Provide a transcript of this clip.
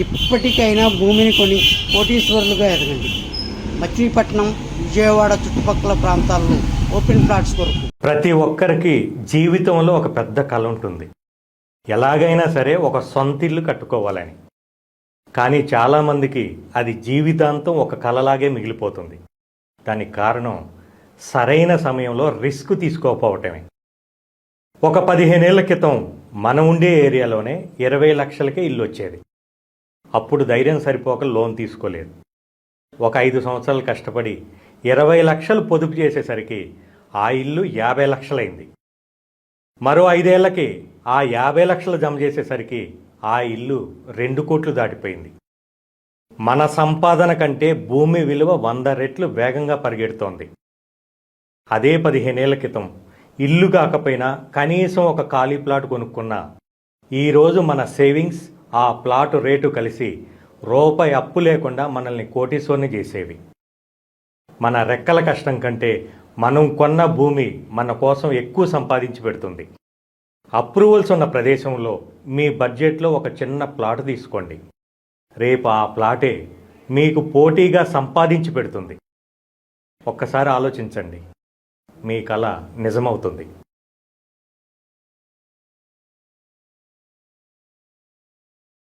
ఇప్పటికైనా భూమిని కొని కోటీశ్వరులుగా ఎదగండి. మచిలీపట్నం, విజయవాడ చుట్టుపక్కల ప్రాంతాల్లో ఓపెన్ ప్లాట్స్ కొరకు. ప్రతి ఒక్కరికి జీవితంలో ఒక పెద్ద కళ ఉంటుంది. ఎలాగైనా సరే ఒక సొంత ఇల్లు కట్టుకోవాలని. కానీ చాలామందికి అది జీవితాంతం ఒక కలలాగే మిగిలిపోతుంది. దానికి కారణం సరైన సమయంలో రిస్క్ తీసుకోకపోవటమే. ఒక 15 ఏళ్ల క్రితం మనం ఉండే ఏరియాలోనే 20 లక్షలకే ఇల్లు వచ్చేది. అప్పుడు ధైర్యం సరిపోక లోన్ తీసుకోలేదు. ఒక 5 సంవత్సరాలు కష్టపడి 20 లక్షలు పొదుపు చేసేసరికి ఆ ఇల్లు 50 లక్షలైంది. మరో 5 ఏళ్లకి ఆ 50 లక్షలు జమ చేసేసరికి ఆ ఇల్లు 2 కోట్లు దాటిపోయింది. మన సంపాదన కంటే భూమి విలువ 100 రెట్లు వేగంగా పరిగెడుతోంది. అదే 15 ఏళ్ల క్రితం ఇల్లు కాకపోయినా కనీసం ఒక ఖాళీ ప్లాట్ కొనుక్కున్నా ఈరోజు మన సేవింగ్స్ ఆ ప్లాట్ రేటు కలిసి రూపాయి అప్పు లేకుండా మనల్ని కోటీశ్వరుని చేసేవి. మన రెక్కల కష్టం కంటే మనం కొన్న భూమి మన కోసం ఎక్కువ సంపాదించి పెడుతుంది. అప్రూవల్స్ ఉన్న ప్రదేశంలో మీ బడ్జెట్లో ఒక చిన్న ప్లాట్ తీసుకోండి. రేపు ఆ ప్లాటే మీకు పోటీగా సంపాదించి పెడుతుంది. ఒక్కసారి ఆలోచించండి, మీ కల నిజమవుతుంది.